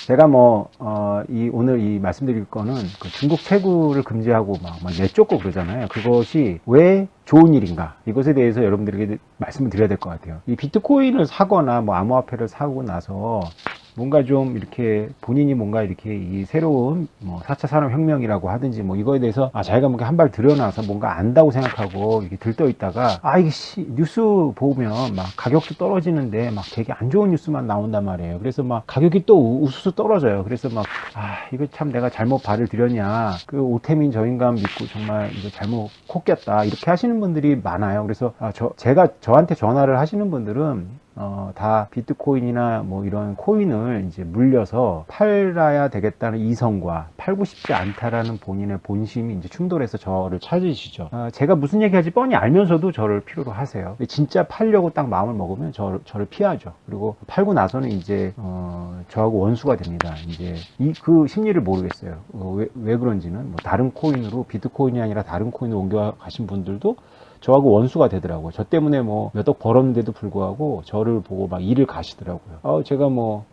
제가 오늘 말씀드릴 거는 그 중국 채굴을 금지하고 막 내쫓고 그러잖아요. 그것이 왜 좋은 일인가? 이것에 대해서 여러분들에게 말씀을 드려야 될 것 같아요. 이 비트코인을 사거나 암호화폐를 사고 나서 뭔가 좀 이렇게 본인이 뭔가 이렇게 이 새로운 4차 산업혁명이라고 하든지 이거에 대해서 자기가 뭔가 한 발 들여놔서 뭔가 안다고 생각하고 이렇게 들떠 있다가 이게 뉴스 보면 막 가격도 떨어지는데 막 되게 안 좋은 뉴스만 나온단 말이에요. 그래서 막 가격이 또 우수수 떨어져요. 그래서 막 이거 참 내가 잘못 발을 들였냐, 그 오태민 저 인간 믿고 정말 이거 잘못 코 꼈다, 이렇게 하시는 분들이 많아요. 그래서 제가 저한테 전화를 하시는 분들은 다 비트코인이나 이런 코인을 이제 물려서 팔아야 되겠다는 이성과 팔고 싶지 않다라는 본인의 본심이 이제 충돌해서 저를 찾으시죠. 제가 무슨 얘기하지 뻔히 알면서도 저를 필요로 하세요. 진짜 팔려고 딱 마음을 먹으면 저를 피하죠. 그리고 팔고 나서는 이제 저하고 원수가 됩니다. 이제 그 심리를 모르겠어요. 왜 그런지는 다른 코인으로, 비트코인이 아니라 다른 코인으로 옮겨가신 분들도 저하고 원수가 되더라고요. 저 때문에 몇 억 벌었는데도 불구하고 저를 보고 막 일을 가시더라고요. 제가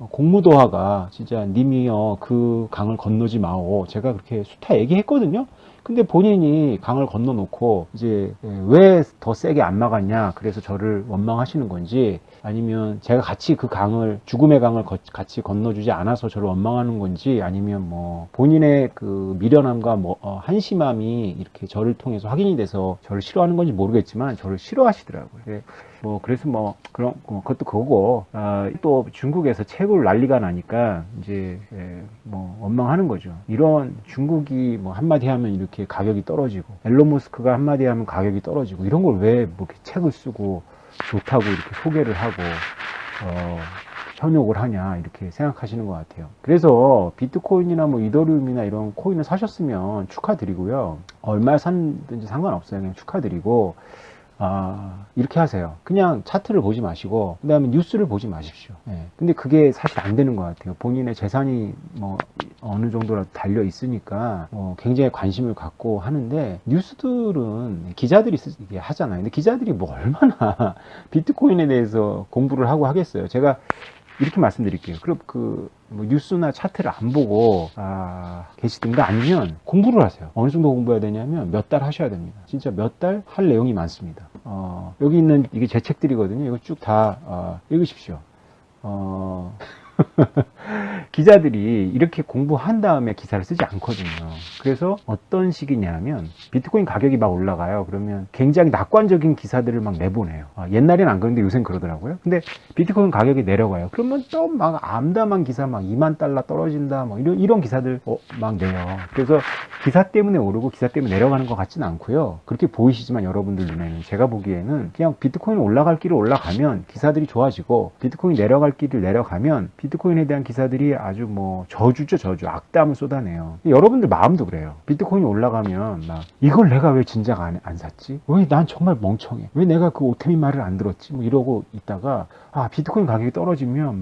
공무도화가 진짜 님이요 그 강을 건너지 마오, 제가 그렇게 수타 얘기했거든요. 근데 본인이 강을 건너 놓고 이제 왜 더 세게 안 막았냐, 그래서 저를 원망하시는 건지, 아니면 제가 같이 그 강을, 죽음의 강을 같이 건너주지 않아서 저를 원망하는 건지, 아니면 본인의 그 미련함과 한심함이 이렇게 저를 통해서 확인이 돼서 저를 싫어하는 건지 모르겠지만 저를 싫어하시더라고요. 그래서 그것도 그거고, 또 중국에서 채굴 난리가 나니까 이제 원망하는 거죠. 이런 중국이 한마디 하면 이렇게 가격이 떨어지고, 앨런 머스크가 한마디 하면 가격이 떨어지고, 이런 걸 왜 이렇게 책을 쓰고 좋다고 이렇게 소개를 하고 현혹을 하냐, 이렇게 생각하시는 것 같아요. 그래서 비트코인이나 이더리움이나 이런 코인을 사셨으면 축하드리고요. 얼마에 샀든지 상관없어요. 그냥 축하드리고, 이렇게 하세요. 그냥 차트를 보지 마시고, 그 다음에 뉴스를 보지 마십시오. 근데 그게 사실 안 되는 것 같아요. 본인의 재산이 어느 정도라도 달려 있으니까 굉장히 관심을 갖고 하는데, 뉴스들은 기자들이 하잖아요. 근데 기자들이 얼마나 비트코인에 대해서 공부를 하고 하겠어요. 제가 이렇게 말씀드릴게요. 그럼 뉴스나 차트를 안 보고 계시든가, 아니면 공부를 하세요. 어느 정도 공부해야 되냐면 몇 달 하셔야 됩니다. 진짜 몇 달 할 내용이 많습니다. 여기 있는 이게 제 책들이거든요. 이거 쭉 다 읽으십시오. 기자들이 이렇게 공부한 다음에 기사를 쓰지 않거든요. 그래서 어떤 식이냐면, 비트코인 가격이 막 올라가요. 그러면 굉장히 낙관적인 기사들을 막 내보내요. 옛날엔 안 그런데 요새는 그러더라고요. 근데 비트코인 가격이 내려가요. 그러면 또 막 암담한 기사, 막 2만 달러 떨어진다, 이런 기사들 막 내요. 그래서 기사 때문에 오르고 기사 때문에 내려가는 것 같지는 않고요. 그렇게 보이시지만 여러분들 눈에는, 제가 보기에는 그냥 비트코인 올라갈 길을 올라가면 기사들이 좋아지고, 비트코인 내려갈 길을 내려가면 비트코인에 대한 기사들이 아주 저주죠, 저주. 악담을 쏟아내요. 여러분들 마음도 그래요. 비트코인이 올라가면 이걸 내가 왜 진작 안 샀지? 왜 난 정말 멍청해? 왜 내가 그 오태민 말을 안 들었지? 이러고 있다가, 비트코인 가격이 떨어지면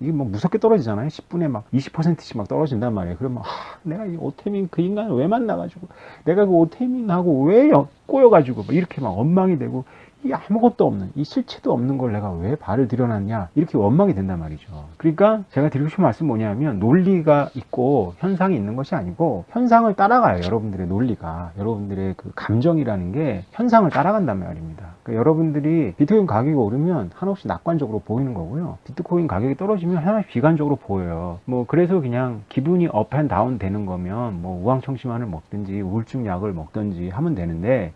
이게 무섭게 떨어지잖아요. 10분에 20%씩 막 떨어진단 말이에요. 그러면 내가 이 오태민 그 인간을 왜 만나가지고, 내가 그 오태민하고 왜 꼬여가지고 이렇게 원망이 되고, 이 아무것도 없는, 이 실체도 없는 걸 내가 왜 발을 들여놨냐, 이렇게 원망이 된단 말이죠. 그러니까 제가 드리고 싶은 말씀은 뭐냐면, 논리가 있고 현상이 있는 것이 아니고 현상을 따라가요. 여러분들의 논리가, 여러분들의 그 감정이라는 게 현상을 따라간단 말입니다. 그러니까 여러분들이 비트코인 가격이 오르면 한없이 낙관적으로 보이는 거고요, 비트코인 가격이 떨어지면 한없이 비관적으로 보여요. 그래서 그냥 기분이 업 앤 다운 되는 거면 우황청심환을 먹든지 우울증 약을 먹든지 하면 되는데,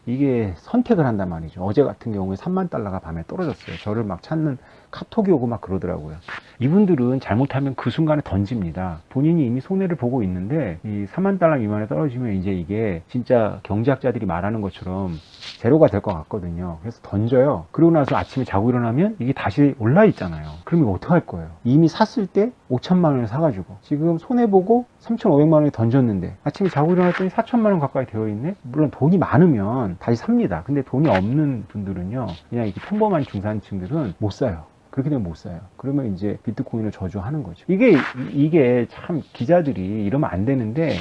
이게 선택을 한단 말이죠. 어제 같은 경우에 3만 달러가 밤에 떨어졌어요. 저를 막 찾는 카톡이 오고 막 그러더라고요. 이분들은 잘못하면 그 순간에 던집니다. 본인이 이미 손해를 보고 있는데, 이 3만 달러 미만에 떨어지면 이제 이게 진짜 경제학자들이 말하는 것처럼 제로가 될 것 같거든요. 그래서 던져요. 그러고 나서 아침에 자고 일어나면 이게 다시 올라 있잖아요. 그럼 이거 어떡할 거예요? 이미 샀을 때 5천만 원을 사가지고 지금 손해보고 3,500만 원에 던졌는데 아침에 자고 일어났더니 4천만 원 가까이 되어 있네? 물론 돈이 많으면 다시 삽니다. 근데 돈이 없는 분들은요, 그냥 이렇게 평범한 중산층들은 못 사요. 그렇게 되면 못 사요. 그러면 이제 비트코인을 저주하는 거죠. 이게 참 기자들이 이러면 안 되는데,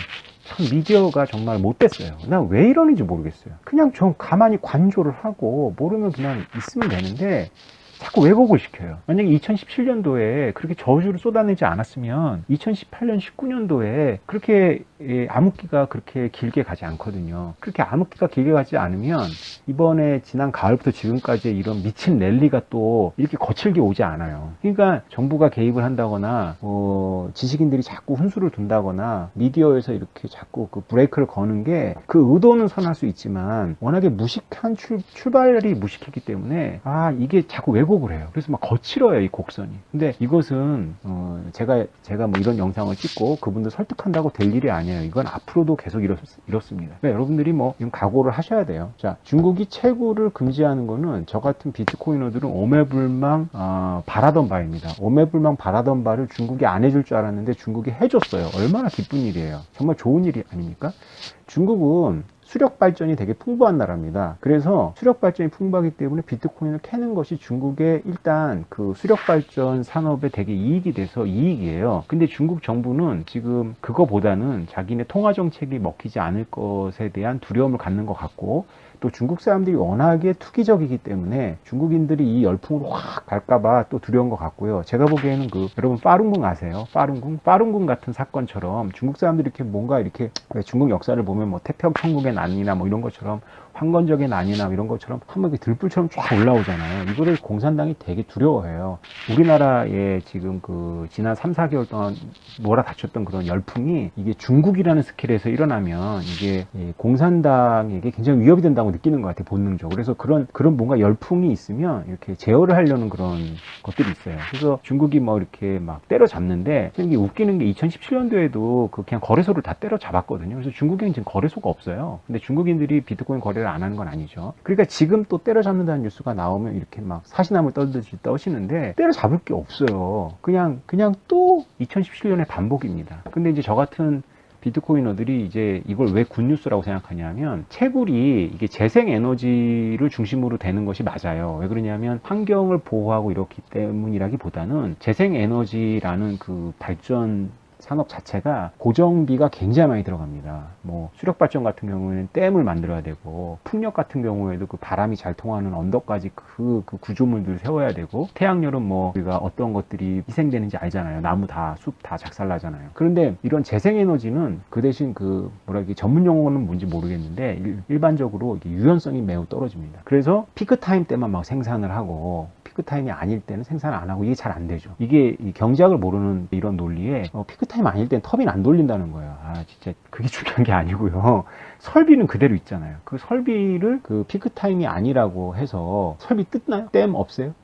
참 미디어가 정말 못됐어요. 난 왜 이러는지 모르겠어요. 그냥 좀 가만히 관조를 하고 모르면 그냥 있으면 되는데 자꾸 왜곡을 시켜요. 만약에 2017년도에 그렇게 저주를 쏟아내지 않았으면 2018년, 19년도에 그렇게 암흑기가 그렇게 길게 가지 않거든요. 그렇게 암흑기가 길게 가지 않으면 이번에 지난 가을부터 지금까지 이런 미친 랠리가 또 이렇게 거칠게 오지 않아요. 그러니까 정부가 개입을 한다거나 지식인들이 자꾸 훈수를 둔다거나 미디어에서 이렇게 자꾸 그 브레이크를 거는 게 그 의도는 선할 수 있지만 워낙에 무식한 출발이 무식했기 때문에 이게 자꾸 왜곡을 해요. 그래서 막 거칠어요, 이 곡선이. 근데 이것은 제가 뭐 이런 영상을 찍고 그분들 설득한다고 될 일이 아니에요. 이건 앞으로도 계속 이렇습니다. 그러니까 여러분들이 뭐 이런 각오를 하셔야 돼요. 자, 중국이 채굴을 금지하는 거는 저 같은 비트코이너들은 오매불망 바라던 바입니다. 오매불망 바라던 바를 중국이 안 해줄 줄 알았는데 중국이 해줬어요. 얼마나 기쁜 일이에요. 정말 좋은 일이 아닙니까? 중국은 수력 발전이 되게 풍부한 나라입니다. 그래서 수력 발전이 풍부하기 때문에 비트코인을 캐는 것이 중국의 일단 그 수력 발전 산업에 되게 이익이 돼서 이익이에요. 근데 중국 정부는 지금 그거보다는 자기네 통화 정책이 먹히지 않을 것에 대한 두려움을 갖는 것 같고, 또 중국 사람들이 워낙에 투기적이기 때문에 중국인들이 이 열풍으로 확 갈까봐 또 두려운 것 같고요. 제가 보기에는 여러분 빠룬궁 아세요? 빠룬궁 같은 사건처럼 중국 사람들이 이렇게 뭔가 이렇게 중국 역사를 보면 뭐 태평천국의 난이나 뭐 이런 것처럼 황건적의 난이나 이런 것처럼 한번 들불처럼 쫙 올라오잖아요. 이거를 공산당이 되게 두려워해요. 우리나라에 지금 지난 3, 4개월 동안 몰아닥쳤던 그런 열풍이 이게 중국이라는 스케일에서 일어나면 이게 공산당에게 굉장히 위협이 된다고 느끼는 것 같아요, 본능적으로. 그래서 그런 뭔가 열풍이 있으면 이렇게 제어를 하려는 그런 것들이 있어요. 그래서 중국이 뭐 이렇게 막 때려잡는데, 이게 웃기는 게 2017년도에도 그냥 거래소를 다 때려잡았거든요. 그래서 중국에는 지금 거래소가 없어요. 근데 중국인들이 비트코인 거래를 안 하는 건 아니죠. 그러니까 지금 또 때려잡는다는 뉴스가 나오면 이렇게 막 사시나물 떨듯이 떠시는데 때려잡을 게 없어요. 그냥 또 2017년의 반복입니다. 근데 이제 저 같은 비트코이너들이 이제 이걸 왜 굿뉴스라고 생각하냐면, 채굴이 이게 재생에너지를 중심으로 되는 것이 맞아요. 왜 그러냐면 환경을 보호하고 이렇기 때문이라기보다는 재생에너지라는 그 발전 산업 자체가 고정비가 굉장히 많이 들어갑니다. 뭐 수력발전 같은 경우에는 댐을 만들어야 되고, 풍력 같은 경우에도 그 바람이 잘 통하는 언덕까지 그 구조물들을 세워야 되고, 태양열은 뭐 우리가 어떤 것들이 희생되는지 알잖아요. 나무 다, 숲 다 작살나잖아요. 그런데 이런 재생에너지는 그 대신 전문 용어는 뭔지 모르겠는데 일반적으로 유연성이 매우 떨어집니다. 그래서 피크타임 때만 막 생산을 하고 피크타임이 아닐 때는 생산을 안 하고, 이게 잘 안 되죠. 이게 경제학을 모르는 이런 논리에 피크타임 아닐 때는 터빈 안 돌린다는 거예요. 진짜 그게 중요한 게 아니고요. 설비는 그대로 있잖아요. 그 설비를 피크타임이 아니라고 해서 설비 뜯나요? 댐 없어요?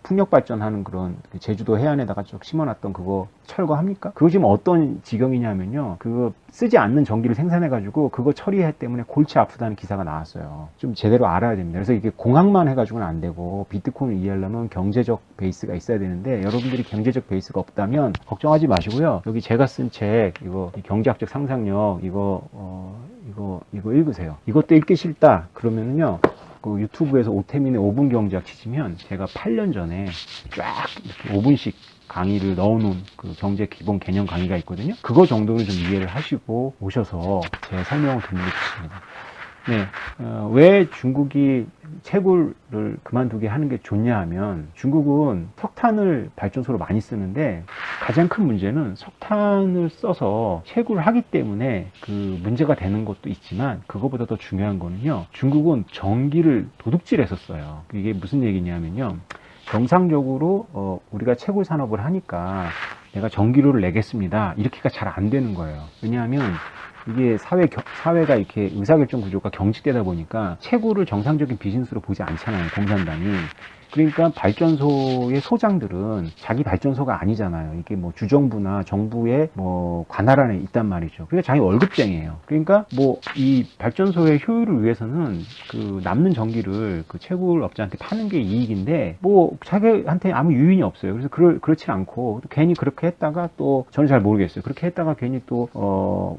풍력 발전하는 그런 제주도 해안에다가 쭉 심어놨던 그거 철거합니까? 그거 지금 어떤 지경이냐면요. 그거 쓰지 않는 전기를 생산해가지고 그거 처리해 때문에 골치 아프다는 기사가 나왔어요. 좀 제대로 알아야 됩니다. 그래서 이게 공학만 해가지고는 안 되고, 비트코인을 이해하려면 경제적 베이스가 있어야 되는데, 여러분들이 경제적 베이스가 없다면 걱정하지 마시고요. 여기 제가 쓴 책, 이거 경제학적 상상력, 이거 읽으세요. 이것도 읽기 싫다 그러면은요, 유튜브에서 오태민의 5분 경제학 치시면 제가 8년 전에 쫙 이렇게 5분씩 강의를 넣어놓은 경제 기본 개념 강의가 있거든요. 그거 정도는 좀 이해를 하시고 오셔서 제 설명을 듣는 게 좋습니다. 네, 왜 중국이 채굴을 그만두게 하는 게 좋냐 하면, 중국은 석탄을 발전소로 많이 쓰는데 가장 큰 문제는 석탄을 써서 채굴을 하기 때문에 문제가 되는 것도 있지만, 그거보다 더 중요한 거는요, 중국은 전기를 도둑질해서 써요. 이게 무슨 얘기냐면요, 정상적으로 우리가 채굴 산업을 하니까 내가 전기료를 내겠습니다, 이렇게가 잘 안 되는 거예요. 왜냐하면 이게 사회가 이렇게 의사결정 구조가 경직되다 보니까 채굴을 정상적인 비즈니스로 보지 않잖아요, 공산당이. 그러니까 발전소의 소장들은 자기 발전소가 아니잖아요. 이게 뭐 주정부나 정부의 뭐 관할 안에 있단 말이죠. 그러니까 자기 월급쟁이에요. 그러니까 뭐 이 발전소의 효율을 위해서는 남는 전기를 채굴업자한테 파는 게 이익인데, 뭐 자기한테 아무 유인이 없어요. 그래서 그렇지 않고 괜히 그렇게 했다가, 또 저는 잘 모르겠어요. 그렇게 했다가 괜히 또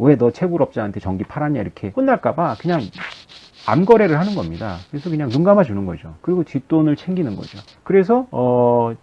왜 너 채굴업자한테 전기 팔았냐 이렇게 혼날까봐 그냥 암 거래를 하는 겁니다. 그래서 그냥 눈 감아주는 거죠. 그리고 뒷돈을 챙기는 거죠. 그래서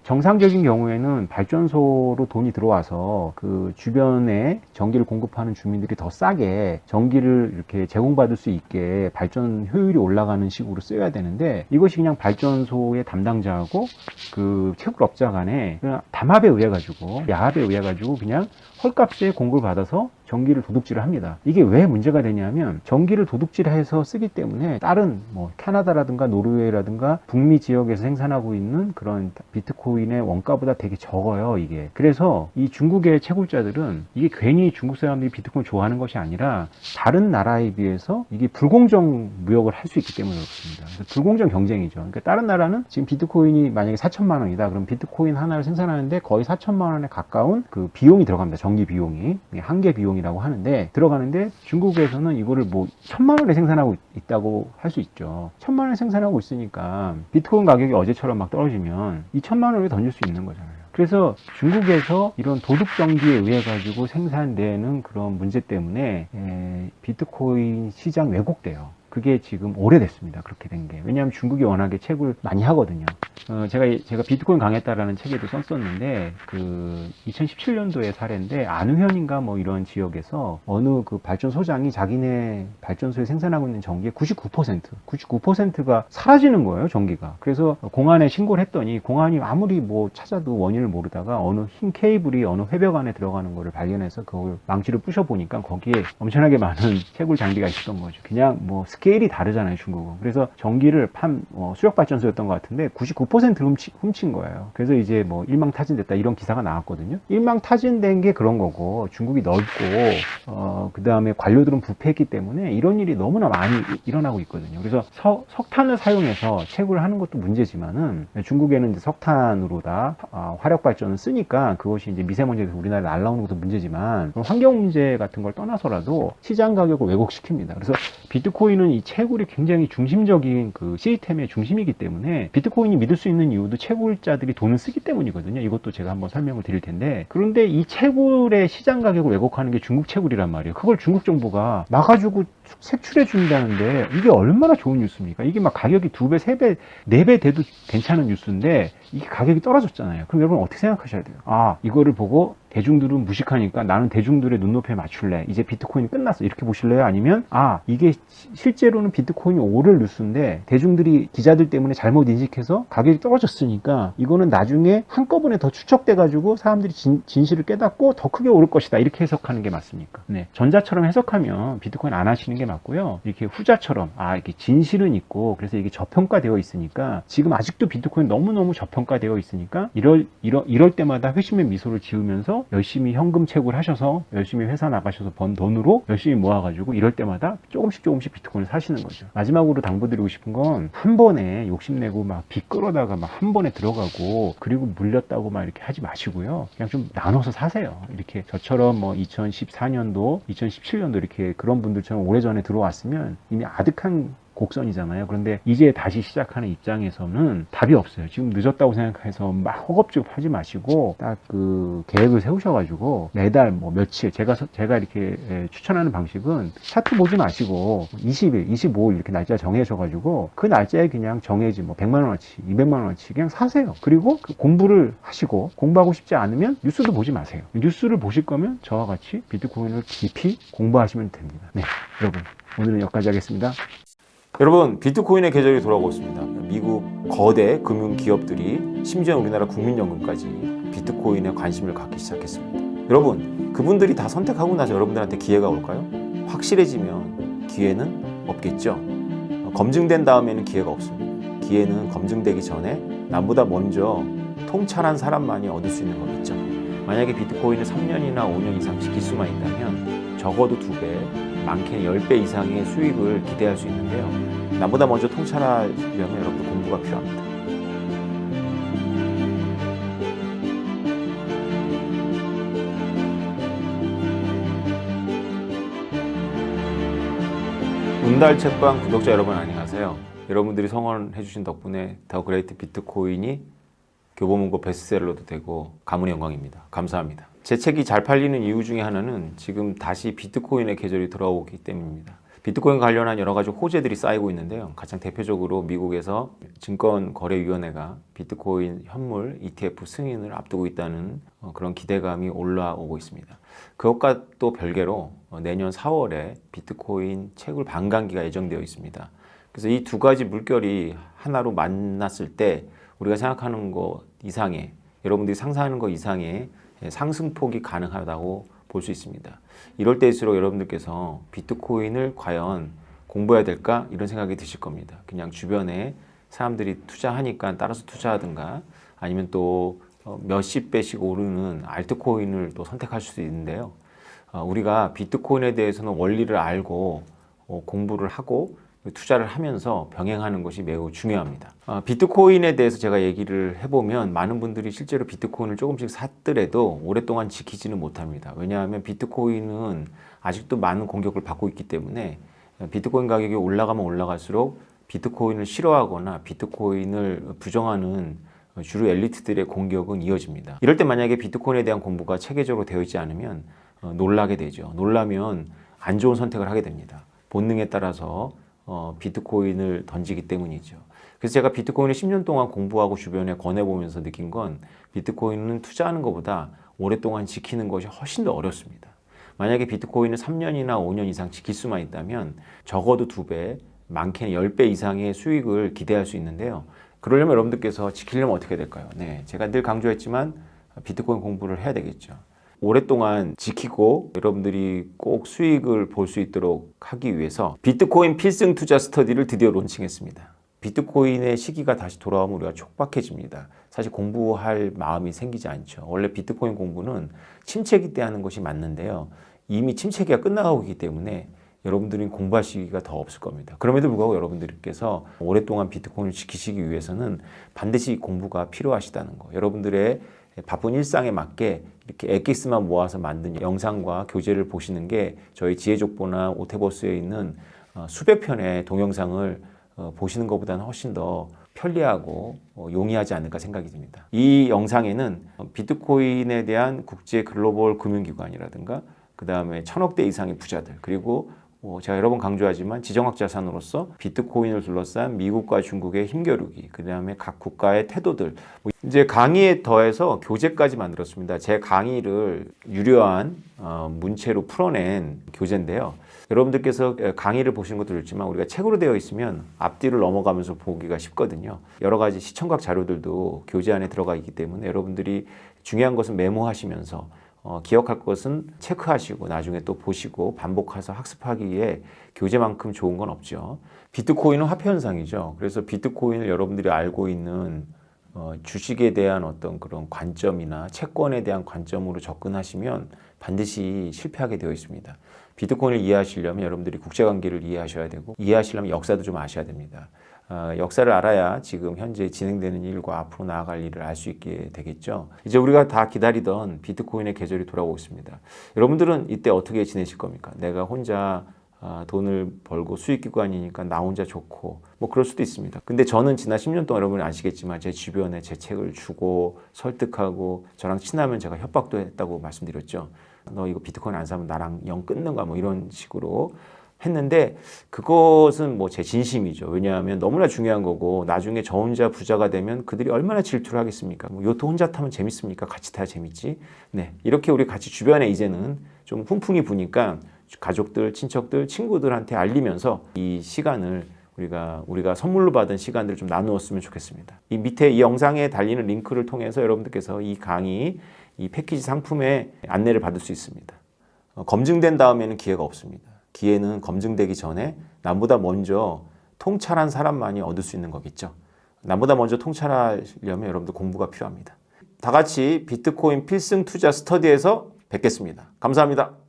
정상적인 경우에는 발전소로 돈이 들어와서 그 주변에 전기를 공급하는 주민들이 더 싸게 전기를 이렇게 제공받을 수 있게 발전 효율이 올라가는 식으로 써야 되는데, 이것이 그냥 발전소의 담당자하고 그 채굴업자 간에 그냥 담합에 의해 가지고, 야합에 의해 가지고 그냥 헐값에 공급을 받아서 전기를 도둑질을 합니다. 이게 왜 문제가 되냐면, 전기를 도둑질해서 쓰기 때문에 다른 뭐 캐나다라든가 노르웨이라든가 북미 지역에서 생산하고 있는 그런 비트코인의 원가보다 되게 적어요, 이게. 그래서 이 중국의 채굴자들은 이게 괜히 중국 사람들이 비트코인 좋아하는 것이 아니라 다른 나라에 비해서 이게 불공정 무역을 할 수 있기 때문에 그렇습니다. 그래서 불공정 경쟁이죠. 그러니까 다른 나라는 지금 비트코인이 만약에 4천만 원이다. 그럼 비트코인 하나를 생산하는데 거의 4천만 원에 가까운 그 비용이 들어갑니다. 전기 비용이. 한 개 비용이라고 하는데 들어가는데, 중국에서는 이거를 뭐 1,000만 원에 생산하고 있다고 할 수 있죠. 1,000만 원에 생산하고 있으니까 비트코인 가격이 어제처럼 막 떨어지면 이 1,000만 원을 던질 수 있는 거잖아요. 그래서 중국에서 이런 도둑 전기에 의해 가지고 생산되는 그런 문제 때문에 비트코인 시장 왜곡돼요. 그게 지금 오래됐습니다. 그렇게 된 게. 왜냐하면 중국이 워낙에 채굴 많이 하거든요. 제가 비트코인 강했다라는 책에도 썼었는데, 그 2017년도의 사례인데, 안우현인가 뭐 이런 지역에서 어느 그 발전소장이 자기네 발전소에 생산하고 있는 전기의 99%가 사라지는 거예요, 전기가. 그래서 공안에 신고를 했더니, 공안이 아무리 뭐 찾아도 원인을 모르다가 어느 흰 케이블이 어느 회벽 안에 들어가는 거를 발견해서 그걸 망치로 부셔보니까 거기에 엄청나게 많은 채굴 장비가 있었던 거죠. 그냥 뭐 스케일이 다르잖아요, 중국은. 그래서 전기를 수력발전소였던 것 같은데 99%를 훔친 거예요. 그래서 이제 뭐 일망타진됐다 이런 기사가 나왔거든요. 일망타진된 게 그런 거고, 중국이 넓고 그 다음에 관료들은 부패했기 때문에 이런 일이 너무나 많이 일어나고 있거든요. 그래서 석탄을 사용해서 채굴을 하는 것도 문제지만은, 중국에는 이제 석탄으로 다 화력발전을 쓰니까 그것이 이제 미세먼지에서 우리나라에 날라오는 것도 문제지만, 환경 문제 같은 걸 떠나서라도 시장 가격을 왜곡시킵니다. 그래서 비트코인은 이 채굴이 굉장히 중심적인 그 시스템의 중심이기 때문에, 비트코인이 믿을 수 있는 이유도 채굴자들이 돈을 쓰기 때문이거든요. 이것도 제가 한번 설명을 드릴 텐데, 그런데 이 채굴의 시장 가격을 왜곡하는 게 중국 채굴이란 말이에요. 그걸 중국 정부가 막아주고 색출해 준다는데 이게 얼마나 좋은 뉴스입니까? 이게 막 가격이 2배, 3배, 4배 돼도 괜찮은 뉴스인데 이게 가격이 떨어졌잖아요. 그럼 여러분 어떻게 생각하셔야 돼요? 이거를 보고 대중들은 무식하니까 나는 대중들의 눈높이에 맞출래. 이제 비트코인이 끝났어. 이렇게 보실래요? 아니면 이게 실제로는 비트코인이 오를 뉴스인데 대중들이 기자들 때문에 잘못 인식해서 가격이 떨어졌으니까 이거는 나중에 한꺼번에 더 추적돼 가지고 사람들이 진실을 깨닫고 더 크게 오를 것이다. 이렇게 해석하는 게 맞습니까? 네. 전자처럼 해석하면 비트코인 안 하시는 게 맞고요. 이렇게 후자처럼 이렇게 진실은 있고 그래서 이게 저평가되어 있으니까, 지금 아직도 비트코인 너무너무 저평가되어 있으니까 이럴 때마다 회심의 미소를 지으면서 열심히 현금 채굴 하셔서 열심히 회사 나가셔서 번 돈으로 열심히 모아가지고 이럴 때마다 조금씩 비트코인을 사시는 거죠. 마지막으로 당부드리고 싶은 건, 한 번에 욕심내고 막 빚 끌어다가 막 한 번에 들어가고 그리고 물렸다고 막 이렇게 하지 마시고요. 그냥 좀 나눠서 사세요. 이렇게 저처럼 뭐 2014년도, 2017년도 이렇게 그런 분들처럼 오래전에 들어왔으면 이미 아득한 곡선이잖아요. 그런데 이제 다시 시작하는 입장에서는 답이 없어요. 지금 늦었다고 생각해서 막 허겁지겁 하지 마시고 딱 그 계획을 세우셔가지고 매달 뭐 며칠, 제가 이렇게 추천하는 방식은 차트 보지 마시고 20일, 25일 이렇게 날짜 정해셔가지고 그 날짜에 그냥 정해지 뭐 100만 원어치, 200만 원어치 그냥 사세요. 그리고 그 공부를 하시고, 공부하고 싶지 않으면 뉴스도 보지 마세요. 뉴스를 보실 거면 저와 같이 비트코인을 깊이 공부하시면 됩니다. 네, 여러분 오늘은 여기까지 하겠습니다. 여러분, 비트코인의 계절이 돌아오고 있습니다. 미국 거대 금융 기업들이, 심지어 우리나라 국민연금까지 비트코인에 관심을 갖기 시작했습니다. 여러분, 그분들이 다 선택하고 나서 여러분들한테 기회가 올까요? 확실해지면 기회는 없겠죠. 검증된 다음에는 기회가 없습니다. 기회는 검증되기 전에 남보다 먼저 통찰한 사람만이 얻을 수 있는 거겠죠. 만약에 비트코인을 3년이나 5년 이상 지킬 수만 있다면 적어도 2배, 많게는 10배 이상의 수익을 기대할 수 있는데요. 남보다 먼저 통찰하려면 여러분들 공부가 필요합니다. 운달 책방 구독자 여러분 안녕하세요. 여러분들이 성원해 주신 덕분에 더 그레이트 비트코인이 교보문고 베스트셀러도 되고 가문의 영광입니다. 감사합니다. 제 책이 잘 팔리는 이유 중에 하나는 지금 다시 비트코인의 계절이 돌아오기 때문입니다. 비트코인 관련한 여러 가지 호재들이 쌓이고 있는데요. 가장 대표적으로 미국에서 증권거래위원회가 비트코인 현물 ETF 승인을 앞두고 있다는 그런 기대감이 올라오고 있습니다. 그것과 또 별개로 내년 4월에 비트코인 채굴 반감기가 예정되어 있습니다. 그래서 이 두 가지 물결이 하나로 만났을 때 우리가 생각하는 것 이상의, 여러분들이 상상하는 것 이상의 상승폭이 가능하다고 볼 수 있습니다. 이럴 때일수록 여러분들께서 비트코인을 과연 공부해야 될까? 이런 생각이 드실 겁니다. 그냥 주변에 사람들이 투자하니까 따라서 투자하든가 아니면 또 몇십 배씩 오르는 알트코인을 또 선택할 수도 있는데요. 우리가 비트코인에 대해서는 원리를 알고 공부를 하고 투자를 하면서 병행하는 것이 매우 중요합니다. 비트코인에 대해서 제가 얘기를 해보면 많은 분들이 실제로 비트코인을 조금씩 샀더라도 오랫동안 지키지는 못합니다. 왜냐하면 비트코인은 아직도 많은 공격을 받고 있기 때문에 비트코인 가격이 올라가면 올라갈수록 비트코인을 싫어하거나 비트코인을 부정하는 주류 엘리트들의 공격은 이어집니다. 이럴 때 만약에 비트코인에 대한 공부가 체계적으로 되어 있지 않으면 놀라게 되죠. 놀라면 안 좋은 선택을 하게 됩니다. 본능에 따라서 비트코인을 던지기 때문이죠. 그래서 제가 비트코인을 10년 동안 공부하고 주변에 권해보면서 느낀 건 비트코인은 투자하는 것보다 오랫동안 지키는 것이 훨씬 더 어렵습니다. 만약에 비트코인을 3년이나 5년 이상 지킬 수만 있다면 적어도 2배, 많게는 10배 이상의 수익을 기대할 수 있는데요. 그러려면 여러분들께서 지키려면 어떻게 될까요? 네, 제가 늘 강조했지만 비트코인 공부를 해야 되겠죠. 오랫동안 지키고 여러분들이 꼭 수익을 볼 수 있도록 하기 위해서 비트코인 필승 투자 스터디를 드디어 론칭했습니다. 비트코인의 시기가 다시 돌아오면 우리가 촉박해집니다. 사실 공부할 마음이 생기지 않죠. 원래 비트코인 공부는 침체기 때 하는 것이 맞는데요. 이미 침체기가 끝나가고 있기 때문에 여러분들이 공부할 시기가 더 없을 겁니다. 그럼에도 불구하고 여러분들께서 오랫동안 비트코인을 지키시기 위해서는 반드시 공부가 필요하시다는 거. 여러분들의 바쁜 일상에 맞게 이렇게 엑기스만 모아서 만든 영상과 교재를 보시는 게 저희 지혜족보나 오태버스에 있는 수백 편의 동영상을 보시는 것보다는 훨씬 더 편리하고 용이하지 않을까 생각이 듭니다. 이 영상에는 비트코인에 대한 국제 글로벌 금융기관이라든가 그 다음에 1000억 대 이상의 부자들 그리고 제가 여러 번 강조하지만 지정학 자산으로서 비트코인을 둘러싼 미국과 중국의 힘겨루기, 그 다음에 각 국가의 태도들, 이제 강의에 더해서 교재까지 만들었습니다. 제 강의를 유료한 문체로 풀어낸 교재인데요. 여러분들께서 강의를 보시는 것도 좋지만 우리가 책으로 되어 있으면 앞뒤를 넘어가면서 보기가 쉽거든요. 여러 가지 시청각 자료들도 교재 안에 들어가 있기 때문에 여러분들이 중요한 것은 메모하시면서 기억할 것은 체크하시고 나중에 또 보시고 반복해서 학습하기에 교재만큼 좋은 건 없죠. 비트코인은 화폐 현상이죠. 그래서 비트코인을 여러분들이 알고 있는 주식에 대한 어떤 그런 관점이나 채권에 대한 관점으로 접근하시면 반드시 실패하게 되어 있습니다. 비트코인을 이해하시려면 여러분들이 국제관계를 이해하셔야 되고 이해하시려면 역사도 좀 아셔야 됩니다. 역사를 알아야 지금 현재 진행되는 일과 앞으로 나아갈 일을 알 수 있게 되겠죠. 이제 우리가 다 기다리던 비트코인의 계절이 돌아오고 있습니다. 여러분들은 이때 어떻게 지내실 겁니까? 내가 혼자 돈을 벌고 수익기관이니까 나 혼자 좋고 뭐 그럴 수도 있습니다. 근데 저는 지난 10년 동안 여러분이 아시겠지만 제 주변에 제 책을 주고 설득하고 저랑 친하면 제가 협박도 했다고 말씀드렸죠. 너 이거 비트코인 안 사면 나랑 영 끊는가 뭐 이런 식으로 했는데 그것은 뭐 제 진심이죠. 왜냐하면 너무나 중요한 거고 나중에 저 혼자 부자가 되면 그들이 얼마나 질투를 하겠습니까? 뭐 요트 혼자 타면 재밌습니까? 같이 타야 재밌지. 네, 이렇게 우리 같이 주변에 이제는 좀 훈풍이 부니까 가족들, 친척들, 친구들한테 알리면서 이 시간을 우리가 선물로 받은 시간들을 좀 나누었으면 좋겠습니다. 이 밑에 이 영상에 달리는 링크를 통해서 여러분들께서 이 강의, 이 패키지 상품의 안내를 받을 수 있습니다. 검증된 다음에는 기회가 없습니다. 기회는 검증되기 전에 남보다 먼저 통찰한 사람만이 얻을 수 있는 거겠죠. 남보다 먼저 통찰하려면 여러분들 공부가 필요합니다. 다 같이 비트코인 필승 투자 스터디에서 뵙겠습니다. 감사합니다.